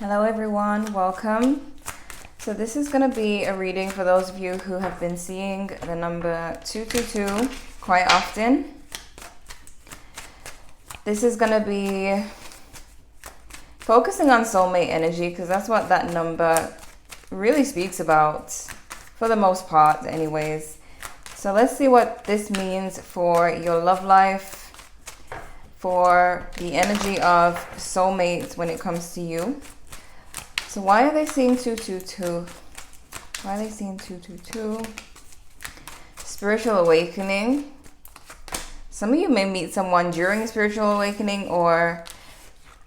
Hello everyone, welcome. So this is going to be a reading for those of you who have been seeing the number 222 quite often. This is going to be focusing on soulmate energy because that's what that number really speaks about for the most part anyways. So let's see what this means for your love life, for the energy of soulmates when it comes to you. So why are they seeing 222? Why are they seeing 222? Spiritual awakening. Some of you may meet someone during a spiritual awakening or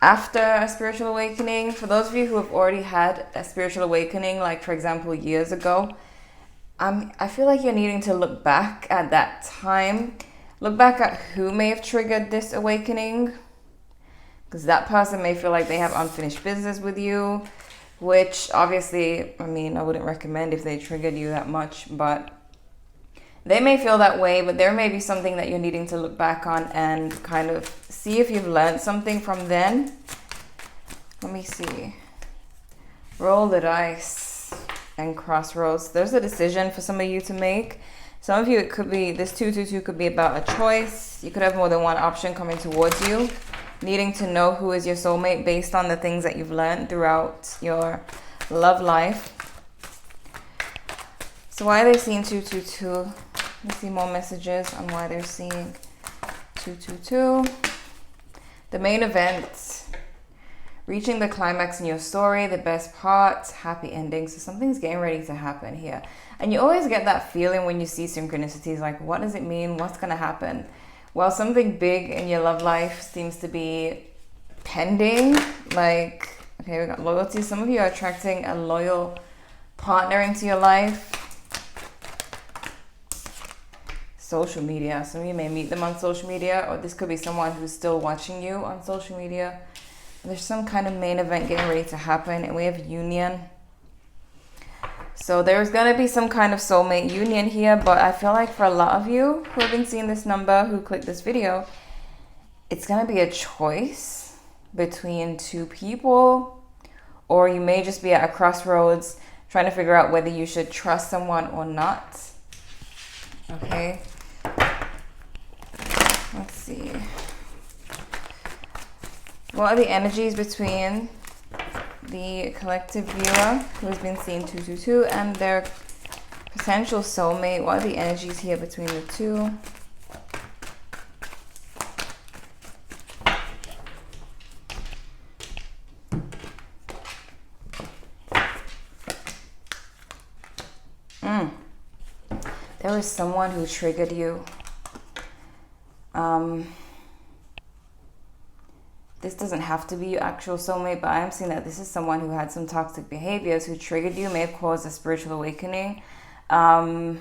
after a spiritual awakening. For those of you who have already had a spiritual awakening, like for example years ago, I feel like you're needing to look back at that time. Look back at who may have triggered this awakening, because that person may feel like they have unfinished business with you, which obviously, I wouldn't recommend if they triggered you that much, but they may feel that way. But there may be something that you're needing to look back on and kind of see if you've learned something from then. Let me see. Roll the dice and crossroads. There's a decision for some of you to make. Some of you, it could be, this 222 could be about a choice. You could have more than one option coming towards you. Needing to know who is your soulmate based on the things that you've learned throughout your love life. So why are they seeing 222? Let's see more messages on why they're seeing 222. The main event. Reaching the climax in your story, the best part, happy ending. So something's getting ready to happen here. And you always get that feeling when you see synchronicities, like what does it mean? What's going to happen? Well, something big in your love life seems to be pending. Like, okay, we got loyalty. Some of you are attracting a loyal partner into your life. Social media. Some of you may meet them on social media, or this could be someone who's still watching you on social media. There's some kind of main event getting ready to happen, and we have union. So there's going to be some kind of soulmate union here, but I feel like for a lot of you who have been seeing this number, who clicked this video, it's going to be a choice between two people, or you may just be at a crossroads trying to figure out whether you should trust someone or not. Okay. Let's see. What are the energies between the collective viewer who has been seeing 222 and their potential soulmate? What are the energies here between the two? There was someone who triggered you. This doesn't have to be your actual soulmate, but I am seeing that this is someone who had some toxic behaviors, who triggered you, may have caused a spiritual awakening. Obviously,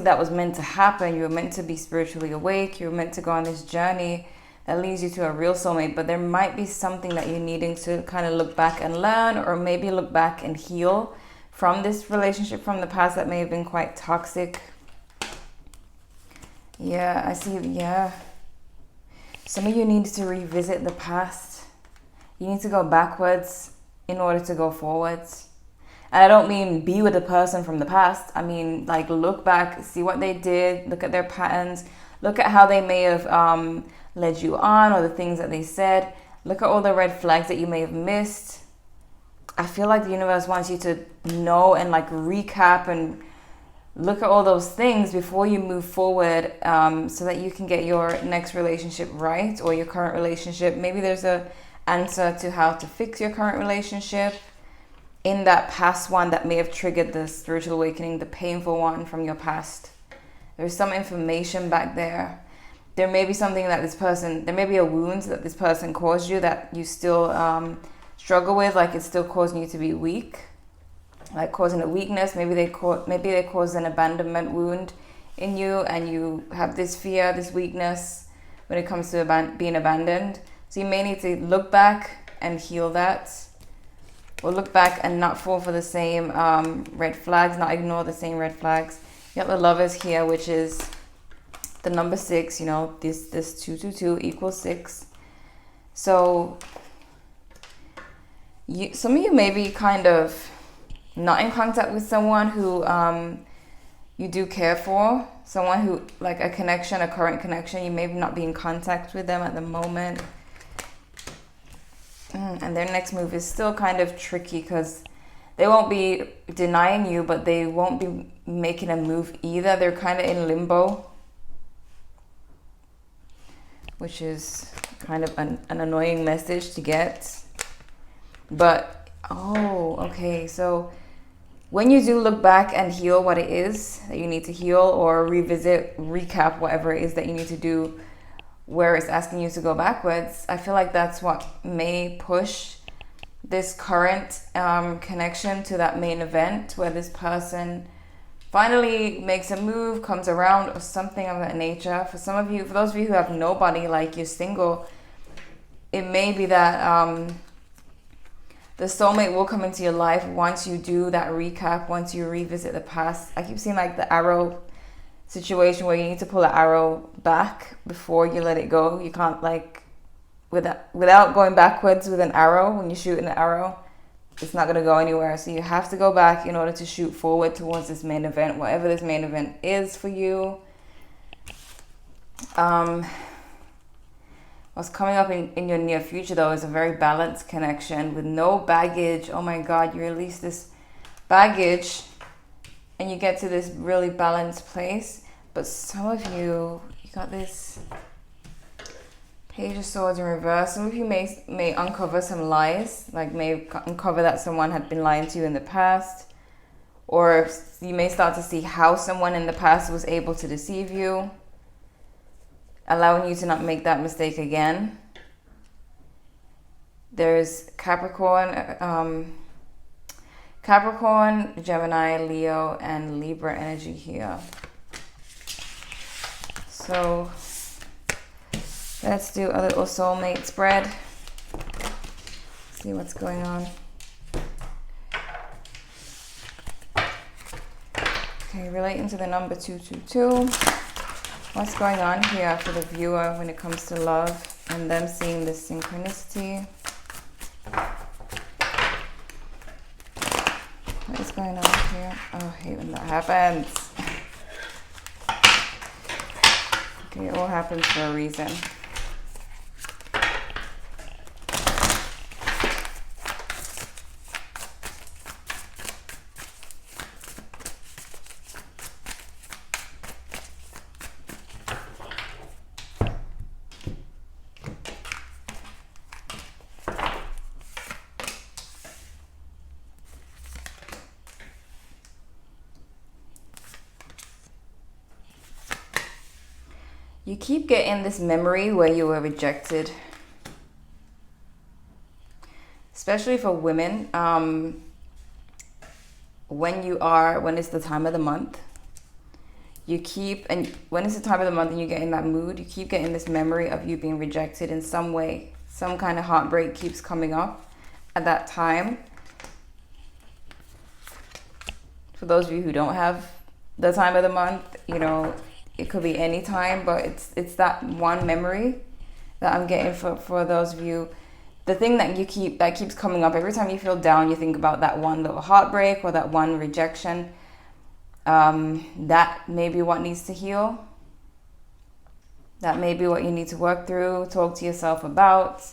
that was meant to happen. You were meant to be spiritually awake. You were meant to go on this journey that leads you to a real soulmate. But there might be something that you're needing to kind of look back and learn, or maybe look back and heal from this relationship from the past that may have been quite toxic. Yeah, I see. Yeah. Some of you need to revisit the past. You need to go backwards in order to go forwards. And I don't mean be with the person from the past. I mean, like, look back, see what they did, look at their patterns, look at how they may have led you on, or the things that they said. Look at all the red flags that you may have missed. I feel like the universe wants you to know and like recap and look at all those things before you move forward, so that you can get your next relationship right, or your current relationship. Maybe there's a answer to how to fix your current relationship in that past one that may have triggered the spiritual awakening, the painful one from your past. There's some information back there. There may be something that this person, there may be a wound that this person caused you that you still struggle with, like it's still causing you to be weak. Like causing a weakness. Maybe they cause an abandonment wound in you, and you have this fear, this weakness when it comes to being abandoned. So you may need to look back and heal that, or look back and not fall for the same red flags, not ignore the same red flags. You got the Lovers here, which is the number 6. You know, this 222 equals 6. So Some of you may be kind of not in contact with someone who you do care for, someone who, like a connection, a current connection, you may not be in contact with them at the moment. And their next move is still kind of tricky because they won't be denying you, but they won't be making a move either. They're kind of in limbo, which is kind of an annoying message to get. But, oh, okay, so when you do look back and heal what it is that you need to heal, or revisit, recap whatever it is that you need to do, where it's asking you to go backwards, I feel like that's what may push this current connection to that main event, where this person finally makes a move, comes around, or something of that nature. For some of you, for those of you who have nobody, like you're single, it may be that the soulmate will come into your life once you do that recap, once you revisit the past. I keep seeing like the arrow situation where you need to pull the arrow back before you let it go. You can't, like, without going backwards with an arrow, when you shoot an arrow, it's not going to go anywhere. So you have to go back in order to shoot forward towards this main event, whatever this main event is for you. What's coming up in your near future, though, is a very balanced connection with no baggage. Oh my God, you release this baggage and you get to this really balanced place. But some of you got this Page of Swords in reverse. Some of you may uncover some lies, like may uncover that someone had been lying to you in the past. Or you may start to see how someone in the past was able to deceive you, allowing you to not make that mistake again. There's Capricorn, Gemini, Leo, and Libra energy here. So let's do a little soulmate spread. See what's going on. Okay, relating to the number 222. What's going on here for the viewer when it comes to love and them seeing this synchronicity? What is going on here? Oh, I hate when that happens. Okay, it all happens for a reason. You keep getting this memory where you were rejected, especially for women. When it's the time of the month, when it's the time of the month and you get in that mood, you keep getting this memory of you being rejected in some way. Some kind of heartbreak keeps coming up at that time. For those of you who don't have the time of the month, it could be any time, but it's that one memory that I'm getting for those of you. The thing that keeps coming up every time you feel down, you think about that one little heartbreak or that one rejection. That may be what needs to heal. That may be what you need to work through, talk to yourself about.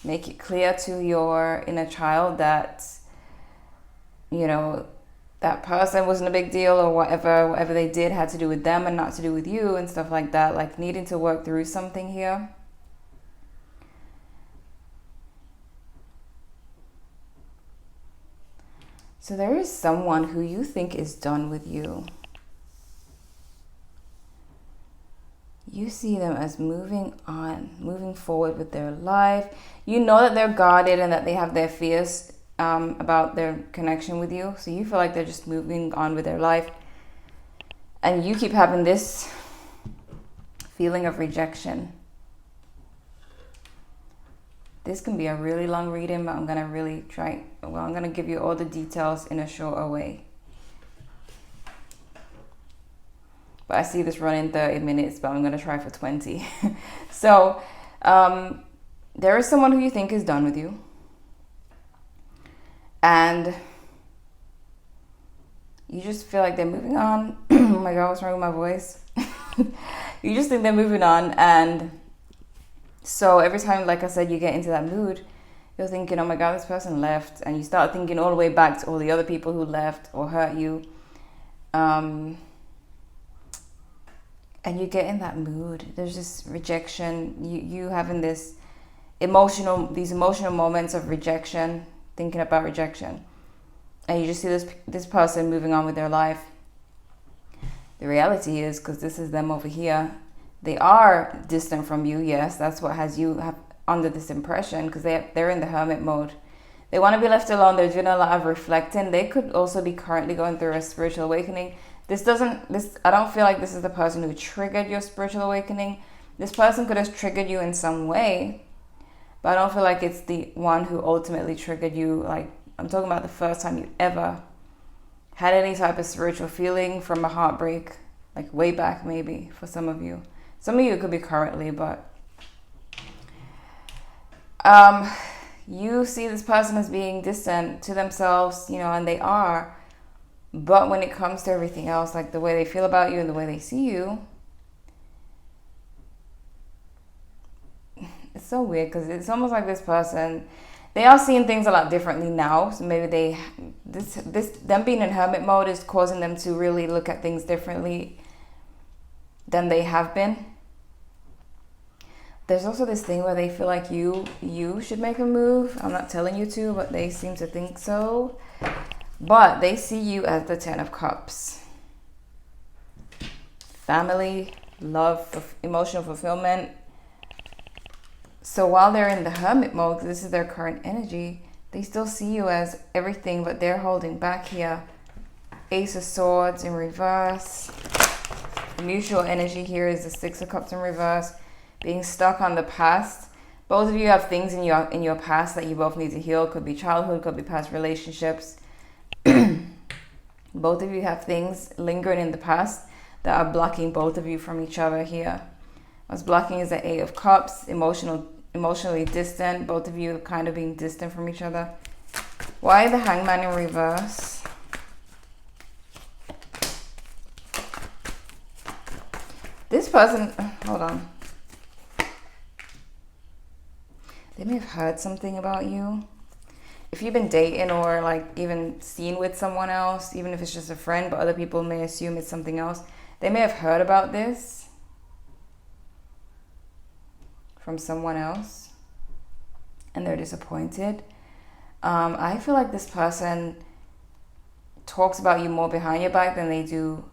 Make it clear to your inner child that, that person wasn't a big deal, or whatever they did had to do with them and not to do with you and stuff like that. Like needing to work through something here. So there is someone who you think is done with you. You see them as moving on, moving forward with their life. You know that they're guarded and that they have their fears about their connection with you. So you feel like they're just moving on with their life. And you keep having this feeling of rejection. This can be a really long reading, but I'm going to give you all the details in a shorter way. But I see this running 30 minutes, but I'm going to try for 20. So there is someone who you think is done with you. And you just feel like they're moving on. Oh my God, what's wrong with my voice? You just think they're moving on. And so every time, like I said, you get into that mood, you're thinking, oh my God, this person left. And you start thinking all the way back to all the other people who left or hurt you. And you get in that mood. There's this rejection. You having these emotional moments of rejection, thinking about rejection. And you just see this person moving on with their life. The reality is, because this is them over here, they are distant from you. Yes, that's what has you under this impression, because they're in the hermit mode. They want to be left alone. They're doing a lot of reflecting. They could also be currently going through a spiritual awakening. I don't feel like this is the person who triggered your spiritual awakening. This person could have triggered you in some way, but I don't feel like it's the one who ultimately triggered you. Like, I'm talking about the first time you ever had any type of spiritual feeling from a heartbreak, like way back maybe for some of you. Some of you it could be currently, but you see this person as being distant to themselves, and they are. But when it comes to everything else, like the way they feel about you and the way they see you, it's so weird, because it's almost like this person, they are seeing things a lot differently now. So maybe them being in hermit mode is causing them to really look at things differently than they have been. There's also this thing where they feel like you should make a move. I'm not telling you to, but they seem to think so. But they see you as the 10 of Cups. Family, love, emotional fulfillment. So while they're in the hermit mode, this is their current energy, they still see you as everything, but they're holding back here. Ace of Swords in reverse. The mutual energy here is the 6 of Cups in reverse. Being stuck on the past. Both of you have things in your past that you both need to heal. Could be childhood, could be past relationships. Both of you have things lingering in the past that are blocking both of you from each other here. What's blocking is the 8 of Cups, emotionally distant. Both of you kind of being distant from each other. Why the Hangman in reverse? This person, hold on. They may have heard something about you. If you've been dating or like even seen with someone else, even if it's just a friend, but other people may assume it's something else, they may have heard about this from someone else and they're disappointed. I feel like this person talks about you more behind your back than they do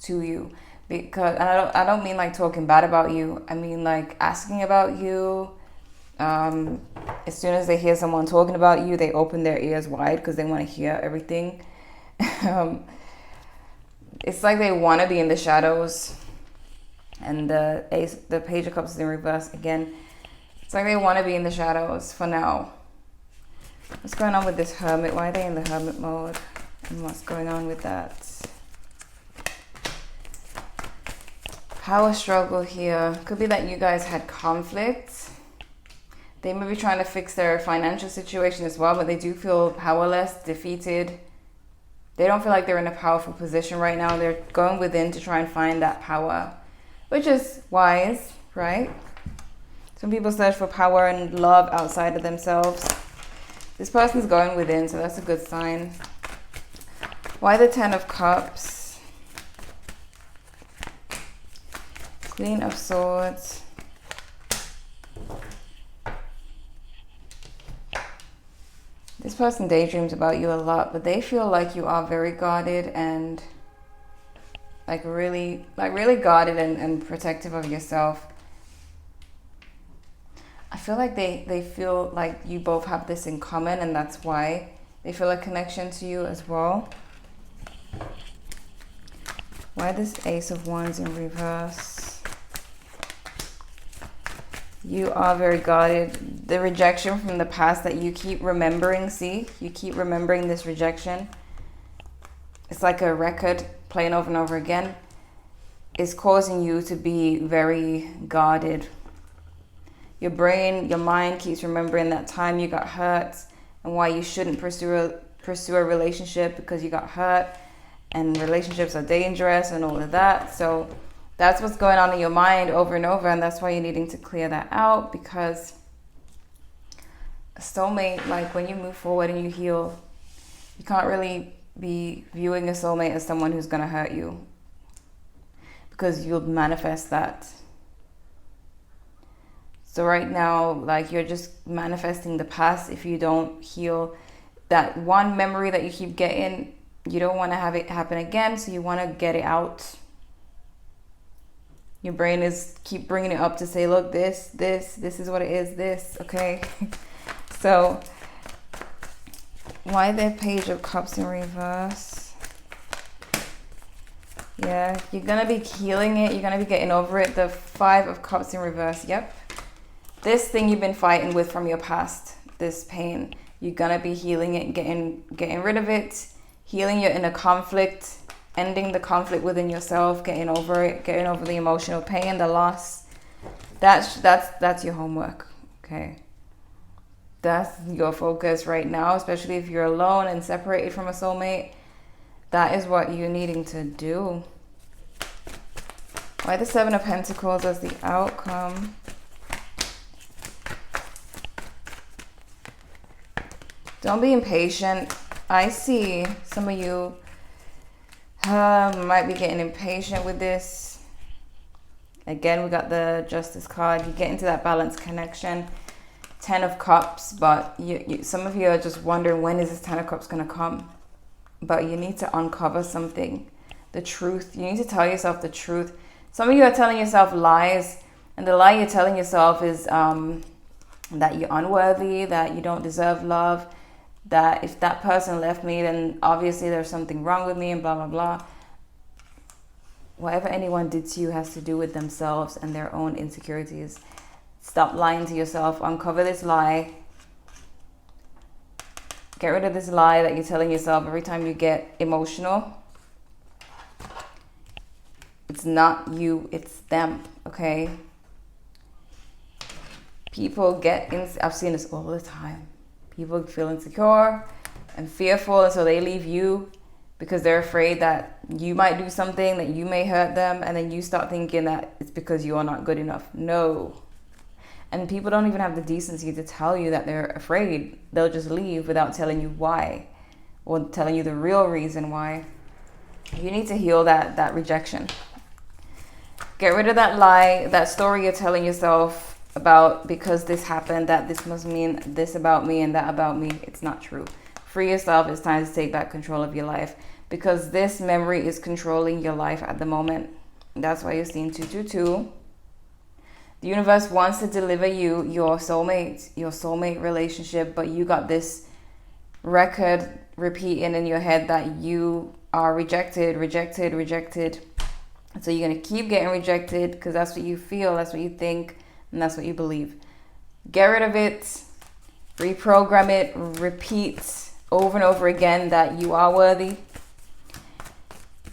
to you. Because, and I don't mean like talking bad about you. I mean like asking about you. As soon as they hear someone talking about you, they open their ears wide because they want to hear everything. It's like they want to be in the shadows. And the Page of Cups is in reverse again. It's like they want to be in the shadows for now. What's going on with this Hermit? Why are they in the Hermit mode? And what's going on with that? Power struggle here. Could be that you guys had conflict. They may be trying to fix their financial situation as well, but they do feel powerless, defeated. They don't feel like they're in a powerful position right now. They're going within to try and find that power, which is wise, right? Some people search for power and love outside of themselves. This person's going within, so that's a good sign. Why the 10 of Cups? Queen of Swords. This person daydreams about you a lot, but they feel like you are very guarded and really guarded and protective of yourself. I feel like they feel like you both have this in common, and that's why they feel a connection to you as well. Why this Ace of Wands in reverse? You are very guarded. The rejection from the past that you keep remembering, see? You keep remembering this rejection. It's like a record playing over and over again. It's causing you to be very guarded. Your brain, your mind keeps remembering that time you got hurt and why you shouldn't pursue a relationship because you got hurt, and relationships are dangerous and all of that. So that's what's going on in your mind over and over, and that's why you're needing to clear that out, because a soulmate, like when you move forward and you heal, you can't really be viewing a soulmate as someone who's going to hurt you, because you'll manifest that. So right now, like, you're just manifesting the past if you don't heal that one memory that you keep getting. You don't want to have it happen again, so you want to get it out. Your brain is keep bringing it up to say, look, this is what it is, this, okay? So why the Page of Cups in reverse? Yeah, you're going to be healing it. You're going to be getting over it. The 5 of Cups in reverse. Yep. This thing you've been fighting with from your past, this pain, you're going to be healing it, getting rid of it, healing your inner conflict, ending the conflict within yourself, getting over it, getting over the emotional pain, the loss. That's your homework, okay? That's your focus right now, especially if you're alone and separated from a soulmate. That is what you're needing to do. Why the 7 of Pentacles as the outcome? Don't be impatient. I see some of you might be getting impatient with this. Again, we got the Justice card. You get into that balanced connection. 10 of Cups, but some of you are just wondering, when is this 10 of Cups going to come? But you need to uncover something. The truth. You need to tell yourself the truth. Some of you are telling yourself lies, and the lie you're telling yourself is that you're unworthy, that you don't deserve love, that if that person left me, then obviously there's something wrong with me, and blah, blah, blah. Whatever anyone did to you has to do with themselves and their own insecurities. Stop lying to yourself. Uncover this lie. Get rid of this lie that you're telling yourself every time you get emotional. It's not you, it's them, okay? People get I've seen this all the time. People feel insecure and fearful, and so they leave you because they're afraid that you might do something, that you may hurt them, and then you start thinking that it's because you are not good enough. No. And people don't even have the decency to tell you that they're afraid. They'll just leave without telling you why, or telling you the real reason why. You need to heal that rejection. Get rid of that lie, that story you're telling yourself about, because this happened, that this must mean this about me and that about me. It's not true. Free yourself. It's time to take back control of your life, because this memory is controlling your life at the moment. That's why you're seeing 222. The universe wants to deliver you your soulmate relationship, but you got this record repeating in your head that you are rejected. So you're going to keep getting rejected because that's what you feel, that's what you think, and that's what you believe. Get rid of it, reprogram it, repeat over and over again that you are worthy.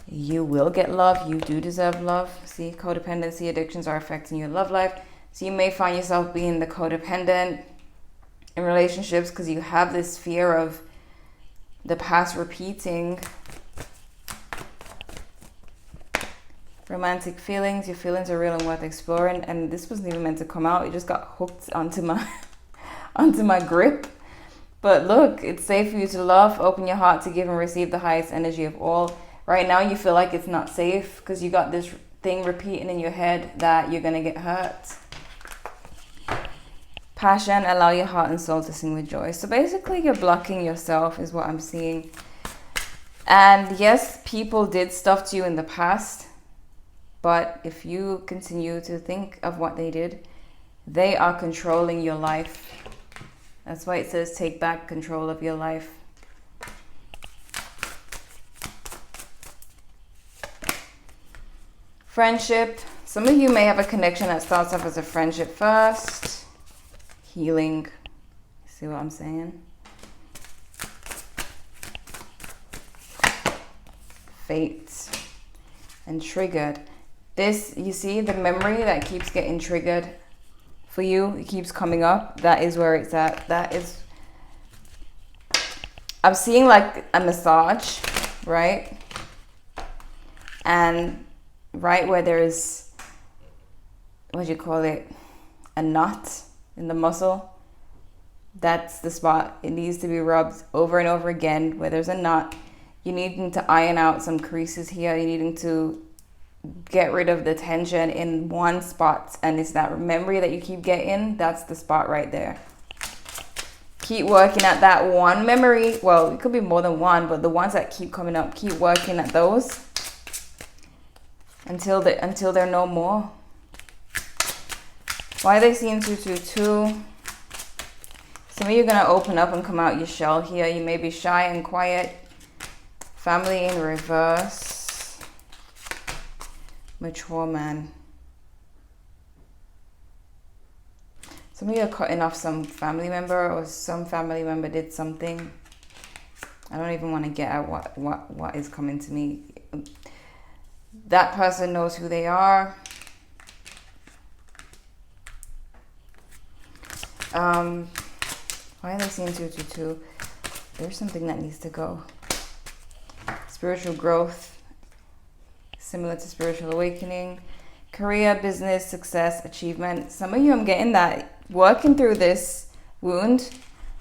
You will get love. You do deserve love. See, codependency addictions are affecting your love life. So you may find yourself being the codependent in relationships because you have this fear of the past repeating. Romantic feelings. Your feelings are real and worth exploring. And this wasn't even meant to come out. It just got hooked onto my grip. But look, it's safe for you to love. Open your heart to give and receive the highest energy of all. Right now you feel like it's not safe because you got this thing repeating in your head that you're going to get hurt. Passion, allow your heart and soul to sing with joy. So basically you're blocking yourself is what I'm seeing. And yes, people did stuff to you in the past. But if you continue to think of what they did, they are controlling your life. That's why it says take back control of your life. Friendship. Some of you may have a connection that starts off as a friendship first. Healing. See what I'm saying? Fate. And triggered. This, you see, the memory that keeps getting triggered for you, it keeps coming up. That is where it's at. That is I'm seeing like a massage, right? And right where there's, what do you call it, a knot in the muscle, that's the spot. It needs to be rubbed over and over again where there's a knot. You're needing to iron out some creases here. You're needing to get rid of the tension in one spot, and it's that memory that you keep getting. That's the spot right there. Keep working at that one memory. Well, it could be more than one, but the ones that keep coming up, keep working at those until they're no more. Why are they seeing 222? Some of you are going to open up and come out your shell here. You may be shy and quiet. Family in reverse. Mature man. Some of you are cutting off some family member, or some family member did something. I don't even want to get at what is coming to me. That person knows who they are. Why are they seeing 222? There's something that needs to go. Spiritual growth, similar to spiritual awakening. Career, business, success, achievement. Some of you, I'm getting that working through this wound,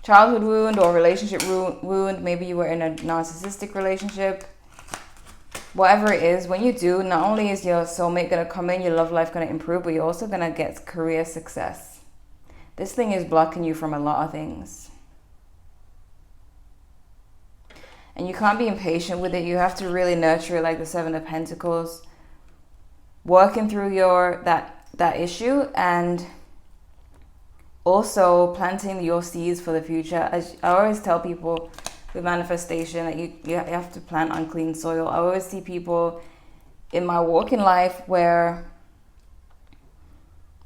childhood wound or relationship wound. Maybe you were in a narcissistic relationship. Whatever it is, when you do, not only is your soulmate going to come in, your love life going to improve, but you're also going to get career success. This thing is blocking you from a lot of things. And you can't be impatient with it. You have to really nurture it, like the Seven of Pentacles. Working through that issue, and also planting your seeds for the future. As I always tell people with manifestation, that you have to plant on clean soil. I always see people in my walk in life where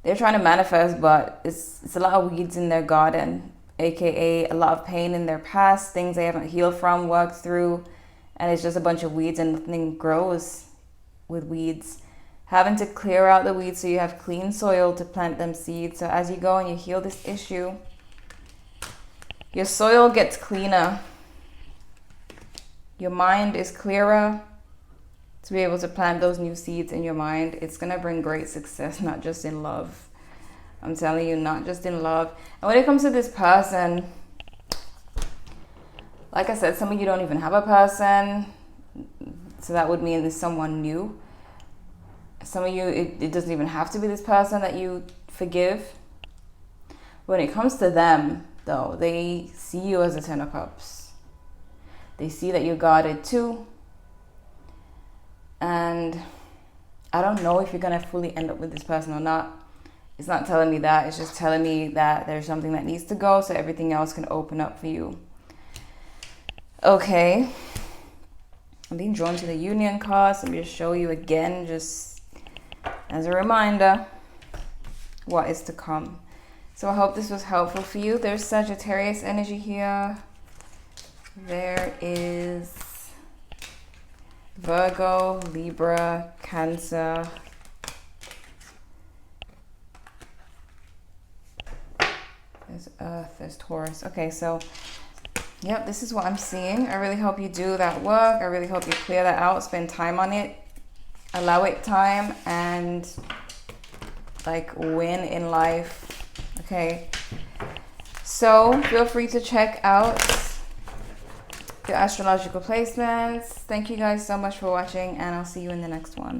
they're trying to manifest, but it's a lot of weeds in their garden, aka a lot of pain in their past, things they haven't healed from, worked through, and it's just a bunch of weeds and nothing grows with weeds. Having to clear out the weeds so you have clean soil to plant them seeds. So as you go and you heal this issue, your soil gets cleaner. Your mind is clearer to be able to plant those new seeds in your mind. It's going to bring great success, not just in love. I'm telling you, not just in love. And when it comes to this person, like I said, some of you don't even have a person. So that would mean there's someone new. Some of you, it doesn't even have to be this person that you forgive. When it comes to them, though, they see you as a Ten of Cups. They see that you're guarded too. And I don't know if you're going to fully end up with this person or not. It's not telling me that. It's just telling me that there's something that needs to go so everything else can open up for you. Okay. I'm being drawn to the Union card. So I'm going to show you again, just as a reminder, what is to come. So I hope this was helpful for you. There's Sagittarius energy here. There is Virgo, Libra, Cancer. There's Earth, there's Taurus. Okay, so yep, this is what I'm seeing. I really hope you do that work. I really hope you clear that out, spend time on it. Allow it time and like win in life. Okay, so feel free to check out your astrological placements. Thank you guys so much for watching, and I'll see you in the next one.